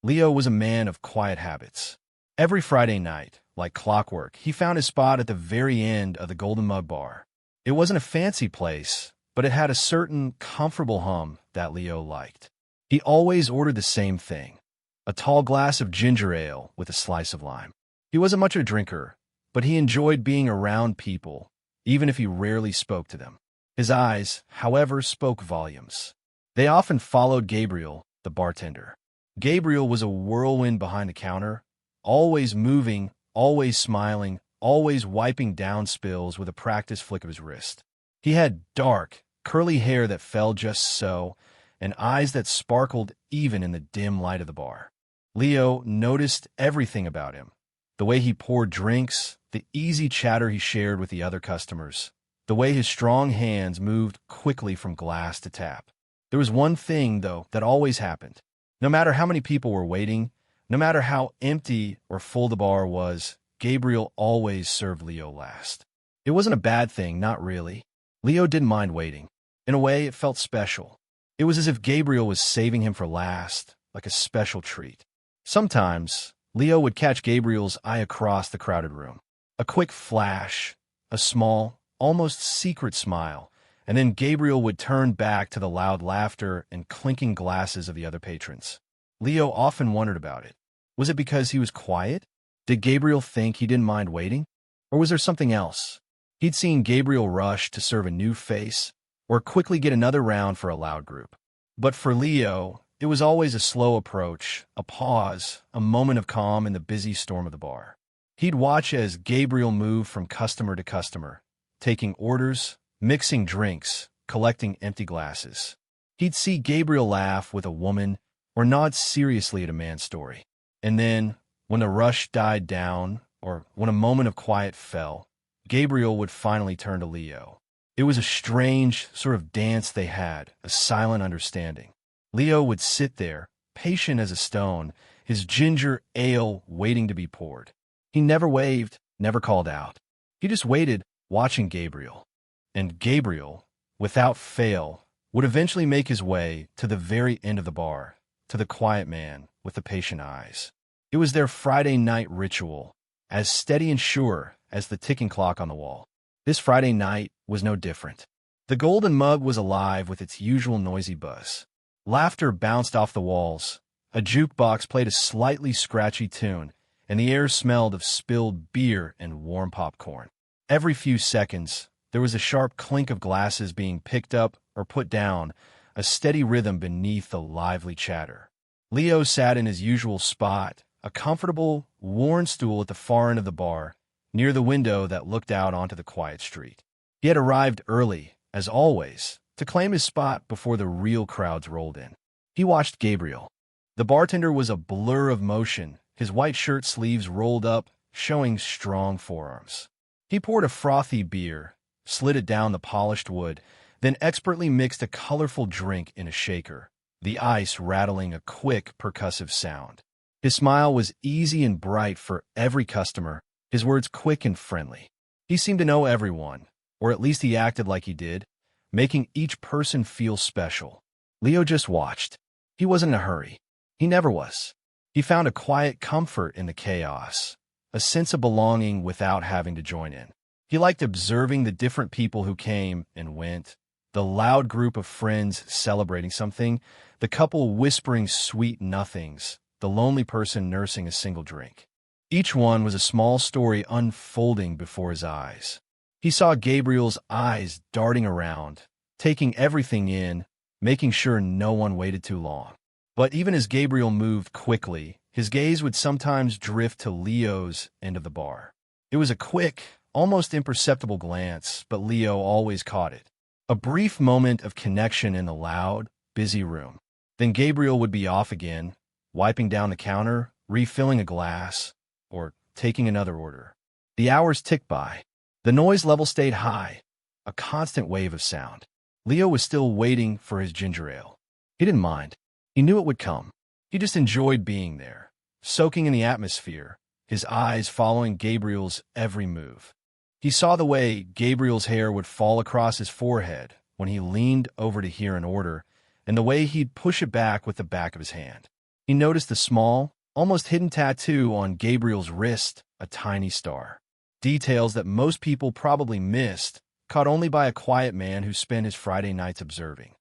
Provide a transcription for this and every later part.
Leo was a man of quiet habits. Every Friday night, like clockwork, he found his spot at the very end of the Golden Mug Bar. It wasn't a fancy place, but it had a certain comfortable hum that Leo liked. He always ordered the same thing, a tall glass of ginger ale with a slice of lime. He wasn't much of a drinker, but he enjoyed being around people, even if he rarely spoke to them. His eyes, however, spoke volumes. They often followed Gabriel, the bartender. Gabriel was a whirlwind behind the counter, always moving, always smiling, always wiping down spills with a practiced flick of his wrist. He had dark, curly hair that fell just so, and eyes that sparkled even in the dim light of the bar. Leo noticed everything about him: the way he poured drinks, the easy chatter he shared with the other customers, the way his strong hands moved quickly from glass to tap. There was one thing, though, that always happened. No matter how many people were waiting, no matter how empty or full the bar was, Gabriel always served Leo last. It wasn't a bad thing, not really. Leo didn't mind waiting. In a way, it felt special. It was as if Gabriel was saving him for last, like a special treat. Sometimes, Leo would catch Gabriel's eye across the crowded room. A quick flash, a small, almost secret smile, and then Gabriel would turn back to the loud laughter and clinking glasses of the other patrons. Leo often wondered about it. Was it because he was quiet? Did Gabriel think he didn't mind waiting? Or was there something else? He'd seen Gabriel rush to serve a new face, or quickly get another round for a loud group. But for Leo, it was always a slow approach, a pause, a moment of calm in the busy storm of the bar. He'd watch as Gabriel moved from customer to customer, taking orders, mixing drinks, collecting empty glasses. He'd see Gabriel laugh with a woman or nod seriously at a man's story. And then, when the rush died down, or when a moment of quiet fell, Gabriel would finally turn to Leo. It was a strange sort of dance they had, a silent understanding. Leo would sit there, patient as a stone, his ginger ale waiting to be poured. He never waved, never called out. He just waited, watching Gabriel. And Gabriel, without fail, would eventually make his way to the very end of the bar, to the quiet man with the patient eyes. It was their Friday night ritual, as steady and sure as the ticking clock on the wall. This Friday night was no different. The Golden Mug was alive with its usual noisy buzz. Laughter bounced off the walls, a jukebox played a slightly scratchy tune, and the air smelled of spilled beer and warm popcorn. Every few seconds, there was a sharp clink of glasses being picked up or put down, a steady rhythm beneath the lively chatter. Leo sat in his usual spot, a comfortable, worn stool at the far end of the bar, near the window that looked out onto the quiet street. He had arrived early, as always, to claim his spot before the real crowds rolled in. He watched Gabriel. The bartender was a blur of motion, his white shirt sleeves rolled up, showing strong forearms. He poured a frothy beer, slid it down the polished wood, then expertly mixed a colorful drink in a shaker, the ice rattling a quick, percussive sound. His smile was easy and bright for every customer, his words quick and friendly. He seemed to know everyone, or at least he acted like he did, making each person feel special. Leo just watched. He wasn't in a hurry. He never was. He found a quiet comfort in the chaos, a sense of belonging without having to join in. He liked observing the different people who came and went, the loud group of friends celebrating something, the couple whispering sweet nothings, the lonely person nursing a single drink. Each one was a small story unfolding before his eyes. He saw Gabriel's eyes darting around, taking everything in, making sure no one waited too long. But even as Gabriel moved quickly, his gaze would sometimes drift to Leo's end of the bar. It was a quick, almost imperceptible glance, but Leo always caught it. A brief moment of connection in the loud, busy room. Then Gabriel would be off again, wiping down the counter, refilling a glass, or taking another order. The hours ticked by. The noise level stayed high, a constant wave of sound. Leo was still waiting for his ginger ale. He didn't mind. He knew it would come. He just enjoyed being there, soaking in the atmosphere, his eyes following Gabriel's every move. He saw the way Gabriel's hair would fall across his forehead when he leaned over to hear an order, and the way he'd push it back with the back of his hand. He noticed a small, almost hidden tattoo on Gabriel's wrist, a tiny star. Details that most people probably missed, caught only by a quiet man who spent his Friday nights observing.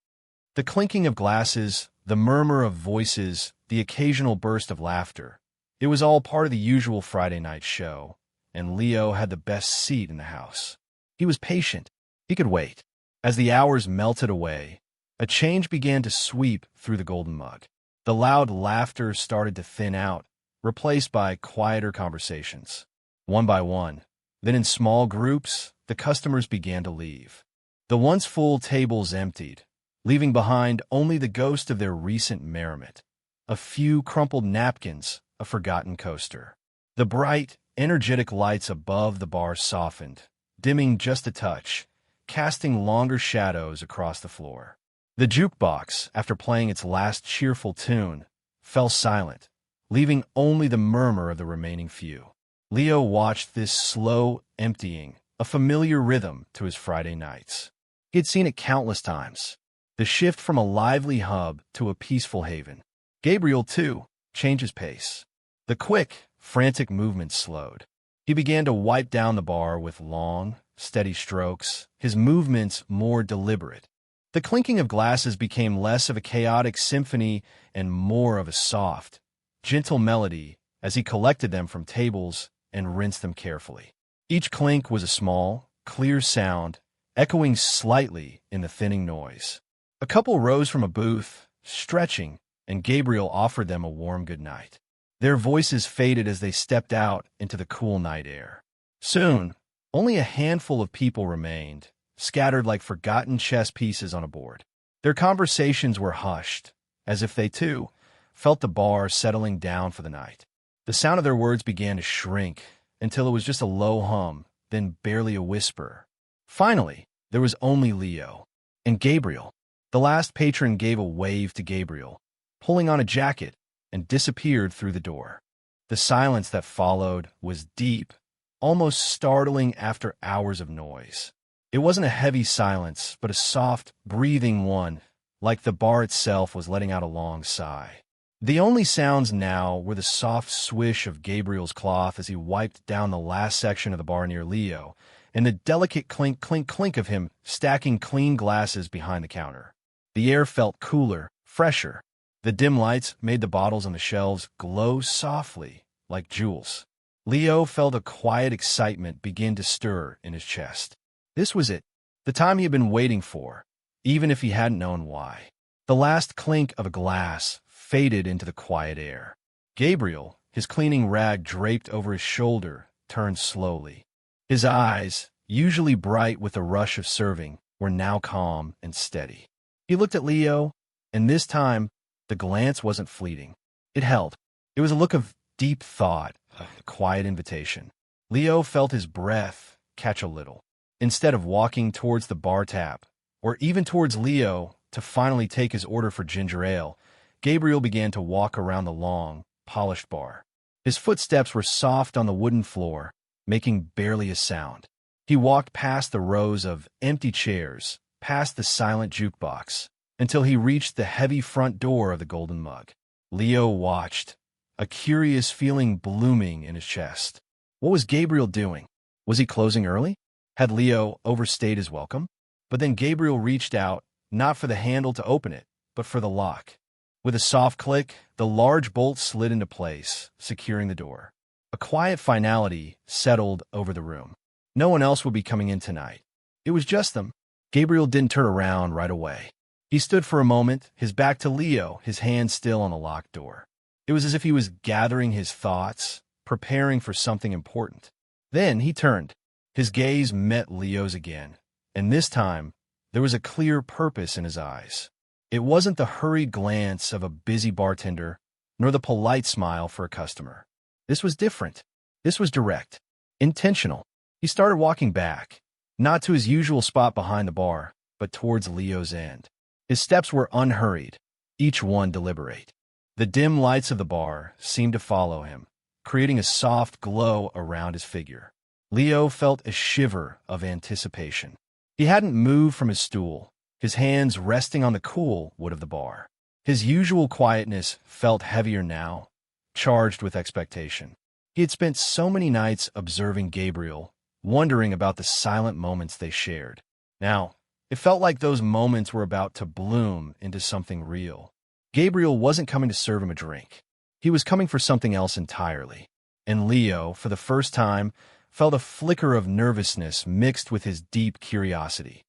The clinking of glasses, the murmur of voices, the occasional burst of laughter. It was all part of the usual Friday night show, and Leo had the best seat in the house. He was patient. He could wait. As the hours melted away, a change began to sweep through the golden mug. The loud laughter started to thin out, replaced by quieter conversations. One by one, then in small groups, the customers began to leave. The once full tables emptied, leaving behind only the ghost of their recent merriment. A few crumpled napkins, a forgotten coaster. The bright, energetic lights above the bar softened, dimming just a touch, casting longer shadows across the floor. The jukebox, after playing its last cheerful tune, fell silent, leaving only the murmur of the remaining few. Leo watched this slow emptying, a familiar rhythm to his Friday nights. He had seen it countless times. The shift from a lively hub to a peaceful haven. Gabriel, too, changed his pace. The quick, frantic movements slowed. He began to wipe down the bar with long, steady strokes, his movements more deliberate. The clinking of glasses became less of a chaotic symphony and more of a soft, gentle melody as he collected them from tables and rinsed them carefully. Each clink was a small, clear sound, echoing slightly in the thinning noise. A couple rose from a booth, stretching, and Gabriel offered them a warm good night. Their voices faded as they stepped out into the cool night air. Soon, only a handful of people remained, scattered like forgotten chess pieces on a board. Their conversations were hushed, as if they, too, felt the bar settling down for the night. The sound of their words began to shrink until it was just a low hum, then barely a whisper. Finally, there was only Leo and Gabriel. The last patron gave a wave to Gabriel, pulling on a jacket, and disappeared through the door. The silence that followed was deep, almost startling after hours of noise. It wasn't a heavy silence, but a soft, breathing one, like the bar itself was letting out a long sigh. The only sounds now were the soft swish of Gabriel's cloth as he wiped down the last section of the bar near Leo, and the delicate clink, clink, clink of him stacking clean glasses behind the counter. The air felt cooler, fresher. The dim lights made the bottles on the shelves glow softly, like jewels. Leo felt a quiet excitement begin to stir in his chest. This was it, the time he had been waiting for, even if he hadn't known why. The last clink of a glass faded into the quiet air. Gabriel, his cleaning rag draped over his shoulder, turned slowly. His eyes, usually bright with the rush of serving, were now calm and steady. He looked at Leo, and this time, the glance wasn't fleeting. It held. It was a look of deep thought, a quiet invitation. Leo felt his breath catch a little. Instead of walking towards the bar tap, or even towards Leo to finally take his order for ginger ale, Gabriel began to walk around the long, polished bar. His footsteps were soft on the wooden floor, making barely a sound. He walked past the rows of empty chairs, past the silent jukebox, until he reached the heavy front door of the golden mug. Leo watched, a curious feeling blooming in his chest. What was Gabriel doing? Was he closing early? Had Leo overstayed his welcome? But then Gabriel reached out, not for the handle to open it, but for the lock. With a soft click, the large bolt slid into place, securing the door. A quiet finality settled over the room. No one else would be coming in tonight. It was just them. Gabriel didn't turn around right away. He stood for a moment, his back to Leo, his hand still on the locked door. It was as if he was gathering his thoughts, preparing for something important. Then he turned. His gaze met Leo's again, and this time, there was a clear purpose in his eyes. It wasn't the hurried glance of a busy bartender, nor the polite smile for a customer. This was different. This was direct, intentional. He started walking back, not to his usual spot behind the bar, but towards Leo's end. His steps were unhurried, each one deliberate. The dim lights of the bar seemed to follow him, creating a soft glow around his figure. Leo felt a shiver of anticipation. He hadn't moved from his stool, his hands resting on the cool wood of the bar. His usual quietness felt heavier now, charged with expectation. He had spent so many nights observing Gabriel, wondering about the silent moments they shared. Now, it felt like those moments were about to bloom into something real. Gabriel wasn't coming to serve him a drink. He was coming for something else entirely. And Leo, for the first time, felt a flicker of nervousness mixed with his deep curiosity.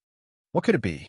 What could it be?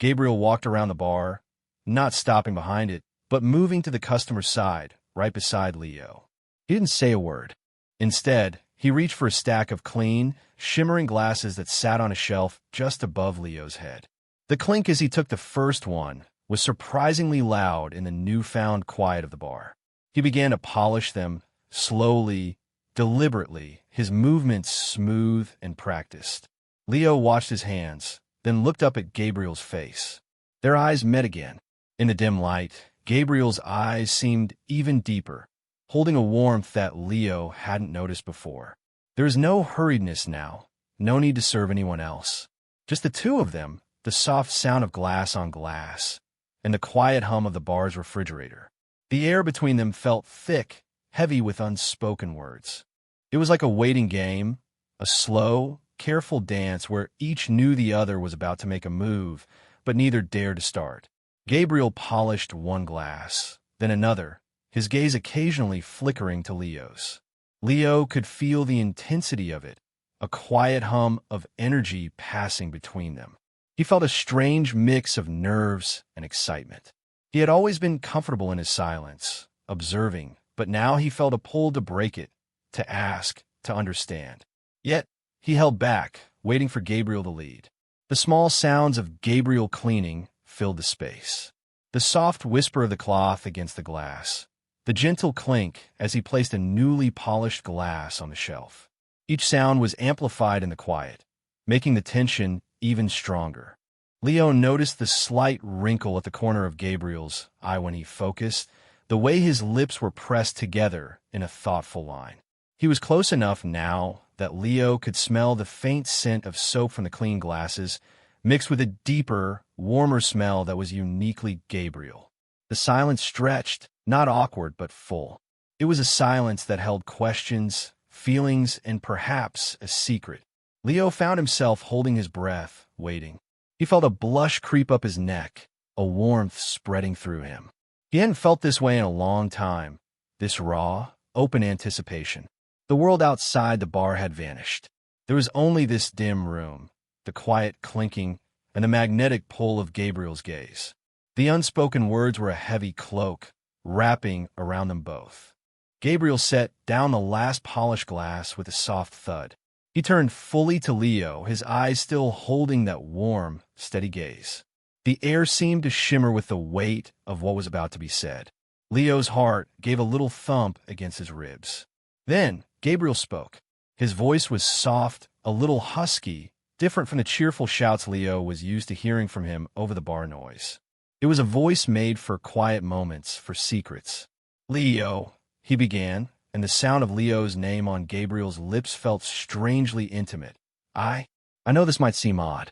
Gabriel walked around the bar, not stopping behind it, but moving to the customer's side, right beside Leo. He didn't say a word. Instead, he reached for a stack of clean, shimmering glasses that sat on a shelf just above Leo's head. The clink as he took the first one was surprisingly loud in the newfound quiet of the bar. He began to polish them, slowly, deliberately, his movements smooth and practiced. Leo watched his hands, then looked up at Gabriel's face. Their eyes met again. In the dim light, Gabriel's eyes seemed even deeper, holding a warmth that Leo hadn't noticed before. There was no hurriedness now, no need to serve anyone else. Just the two of them, the soft sound of glass on glass, and the quiet hum of the bar's refrigerator. The air between them felt thick, heavy with unspoken words. It was like a waiting game, a slow, careful dance where each knew the other was about to make a move, but neither dared to start. Gabriel polished one glass, then another, his gaze occasionally flickering to Leo's. Leo could feel the intensity of it, a quiet hum of energy passing between them. He felt a strange mix of nerves and excitement. He had always been comfortable in his silence, observing, but now he felt a pull to break it, to ask, to understand. Yet, he held back, waiting for Gabriel to lead. The small sounds of Gabriel cleaning filled the space. The soft whisper of the cloth against the glass. The gentle clink as he placed a newly polished glass on the shelf. Each sound was amplified in the quiet, making the tension even stronger. Leo noticed the slight wrinkle at the corner of Gabriel's eye when he focused, the way his lips were pressed together in a thoughtful line. He was close enough now that Leo could smell the faint scent of soap from the clean glasses, mixed with a deeper, warmer smell that was uniquely Gabriel. The silence stretched, not awkward but full. It was a silence that held questions, feelings, and perhaps a secret. Leo found himself holding his breath, waiting. He felt a blush creep up his neck, a warmth spreading through him. He hadn't felt this way in a long time, this raw, open anticipation. The world outside the bar had vanished. There was only this dim room, the quiet clinking, and the magnetic pull of Gabriel's gaze. The unspoken words were a heavy cloak, wrapping around them both. Gabriel set down the last polished glass with a soft thud. He turned fully to Leo, his eyes still holding that warm, steady gaze. The air seemed to shimmer with the weight of what was about to be said. Leo's heart gave a little thump against his ribs. Then, Gabriel spoke. His voice was soft, a little husky, different from the cheerful shouts Leo was used to hearing from him over the bar noise. It was a voice made for quiet moments, for secrets. "Leo," he began, and the sound of Leo's name on Gabriel's lips felt strangely intimate. I know this might seem odd."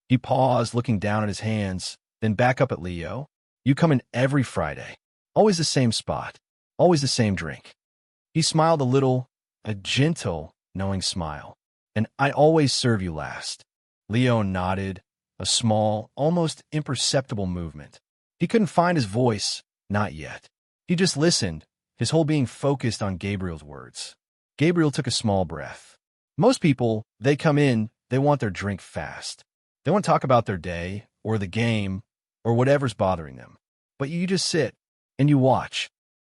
He paused, looking down at his hands, then back up at Leo. "You come in every Friday. Always the same spot. Always the same drink." He smiled a little, a gentle, knowing smile. "And I always serve you last." Leo nodded, a small, almost imperceptible movement. He couldn't find his voice, not yet. He just listened, his whole being focused on Gabriel's words. Gabriel took a small breath. Most people, they come in, they want their drink fast. They want to talk about their day, or the game, or whatever's bothering them. But you just sit, and you watch.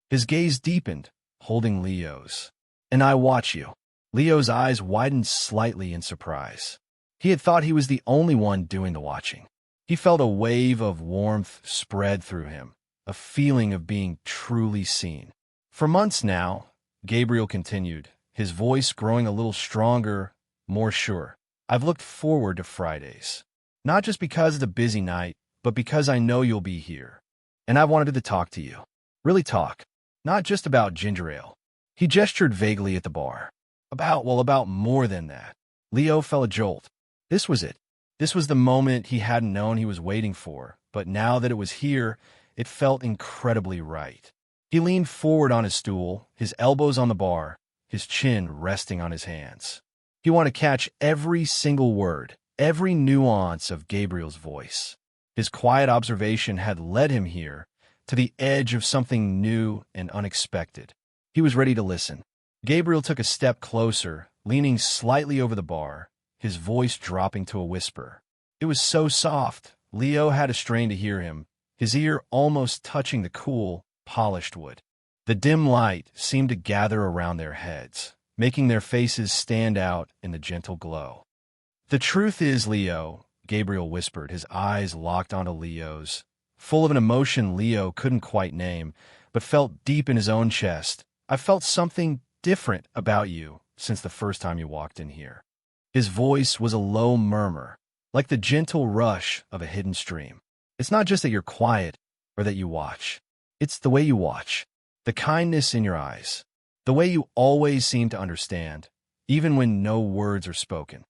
His gaze deepened, holding Leo's. "And I watch you." Leo's eyes widened slightly in surprise. He had thought he was the only one doing the watching. He felt a wave of warmth spread through him, a feeling of being truly seen. "For months now," Gabriel continued, his voice growing a little stronger, more sure, "I've looked forward to Fridays. Not just because it's a busy night, but because I know you'll be here. And I've wanted to talk to you. Really talk. Not just about ginger ale." He gestured vaguely at the bar. About more than that." Leo felt a jolt. This was it. This was the moment he hadn't known he was waiting for, but now that it was here, It felt incredibly right. He leaned forward on his stool, his elbows on the bar, his chin resting on his hands. He wanted to catch every single word, every nuance of Gabriel's voice. His quiet observation had led him here, to the edge of something new and unexpected. He was ready to listen. Gabriel took a step closer, leaning slightly over the bar, his voice dropping to a whisper. It was so soft, Leo had to strain to hear him, his ear almost touching the cool, polished wood. The dim light seemed to gather around their heads, making their faces stand out in the gentle glow. "The truth is, Leo," Gabriel whispered, his eyes locked onto Leo's, full of an emotion Leo couldn't quite name, but felt deep in his own chest. "I felt something different about you since the first time you walked in here." His voice was a low murmur, like the gentle rush of a hidden stream. "It's not just that you're quiet or that you watch. It's the way you watch, the kindness in your eyes, the way you always seem to understand, even when no words are spoken."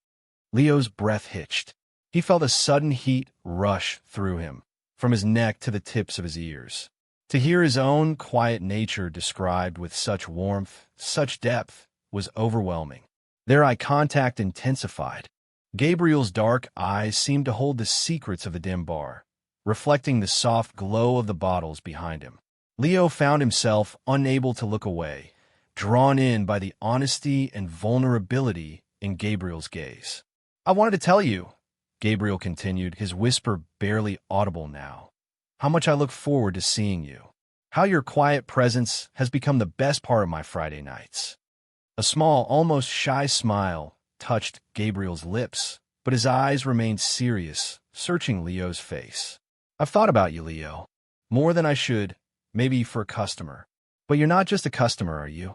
Leo's breath hitched. He felt a sudden heat rush through him, from his neck to the tips of his ears. To hear his own quiet nature described with such warmth, such depth, was overwhelming. Their eye contact intensified. Gabriel's dark eyes seemed to hold the secrets of the dim bar, reflecting the soft glow of the bottles behind him. Leo found himself unable to look away, drawn in by the honesty and vulnerability in Gabriel's gaze. "I wanted to tell you," Gabriel continued, his whisper barely audible now, "how much I look forward to seeing you. How your quiet presence has become the best part of my Friday nights." A small, almost shy smile touched Gabriel's lips, but his eyes remained serious, searching Leo's face. "I've thought about you, Leo. More than I should, maybe for a customer. But you're not just a customer, are you?"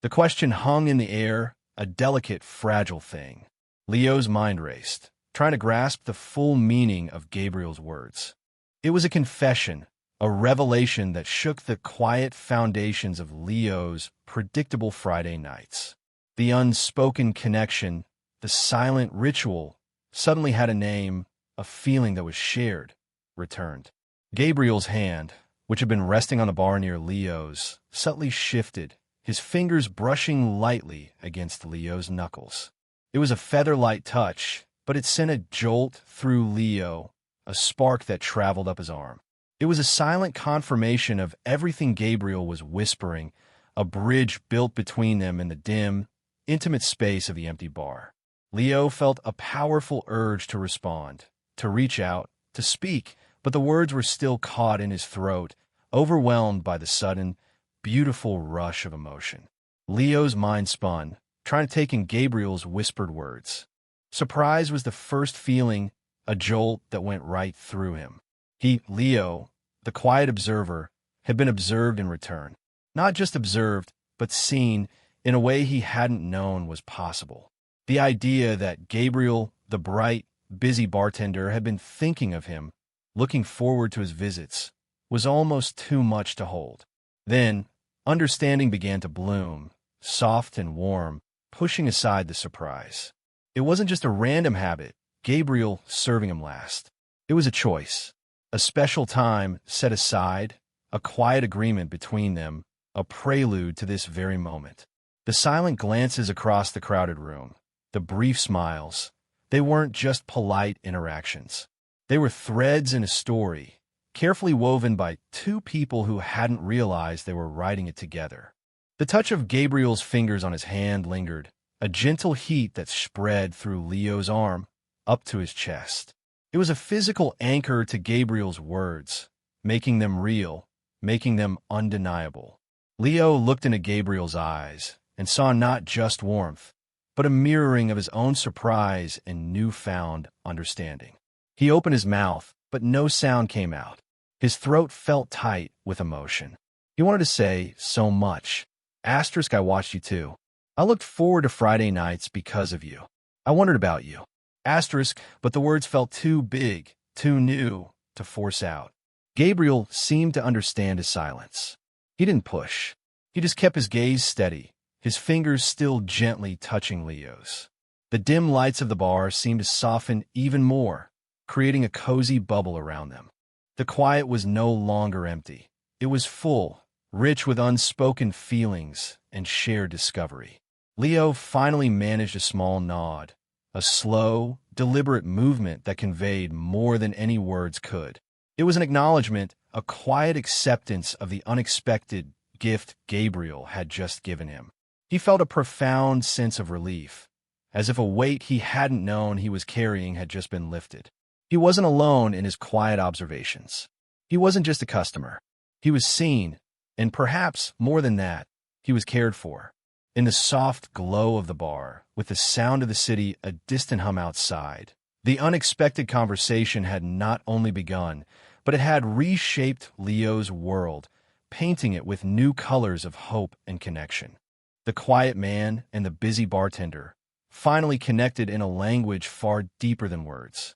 The question hung in the air, a delicate, fragile thing. Leo's mind raced, trying to grasp the full meaning of Gabriel's words. It was a confession, a revelation that shook the quiet foundations of Leo's predictable Friday nights. The unspoken connection, the silent ritual, suddenly had a name, a feeling that was shared, returned. Gabriel's hand, which had been resting on the bar near Leo's, subtly shifted, his fingers brushing lightly against Leo's knuckles. It was a feather-light touch, but it sent a jolt through Leo, a spark that traveled up his arm. It was a silent confirmation of everything Gabriel was whispering, a bridge built between them in the dim, intimate space of the empty bar. Leo felt a powerful urge to respond, to reach out, to speak, but the words were still caught in his throat, overwhelmed by the sudden, beautiful rush of emotion. Leo's mind spun, trying to take in Gabriel's whispered words. Surprise was the first feeling, a jolt that went right through him. He, Leo, the quiet observer, had been observed in return. Not just observed, but seen in a way he hadn't known was possible. The idea that Gabriel, the bright, busy bartender, had been thinking of him, looking forward to his visits, was almost too much to hold. Then, understanding began to bloom, soft and warm, pushing aside the surprise. It wasn't just a random habit, Gabriel serving him last. It was a choice, a special time set aside, a quiet agreement between them, a prelude to this very moment. The silent glances across the crowded room, the brief smiles, they weren't just polite interactions. They were threads in a story, carefully woven by two people who hadn't realized they were writing it together. The touch of Gabriel's fingers on his hand lingered, a gentle heat that spread through Leo's arm, up to his chest. It was a physical anchor to Gabriel's words, making them real, making them undeniable. Leo looked into Gabriel's eyes and saw not just warmth, but a mirroring of his own surprise and newfound understanding. He opened his mouth, but no sound came out. His throat felt tight with emotion. He wanted to say so much. "Asterisk, I watched you too. I looked forward to Friday nights because of you. I wondered about you." Asterisk, but the words felt too big, too new, to force out. Gabriel seemed to understand his silence. He didn't push. He just kept his gaze steady, his fingers still gently touching Leo's. The dim lights of the bar seemed to soften even more, creating a cozy bubble around them. The quiet was no longer empty. It was full, rich with unspoken feelings and shared discovery. Leo finally managed a small nod, a slow, deliberate movement that conveyed more than any words could. It was an acknowledgement, a quiet acceptance of the unexpected gift Gabriel had just given him. He felt a profound sense of relief, as if a weight he hadn't known he was carrying had just been lifted. He wasn't alone in his quiet observations. He wasn't just a customer. He was seen, and perhaps more than that, he was cared for. In the soft glow of the bar, with the sound of the city a distant hum outside, the unexpected conversation had not only begun, but it had reshaped Leo's world, painting it with new colors of hope and connection. The quiet man and the busy bartender finally connected in a language far deeper than words.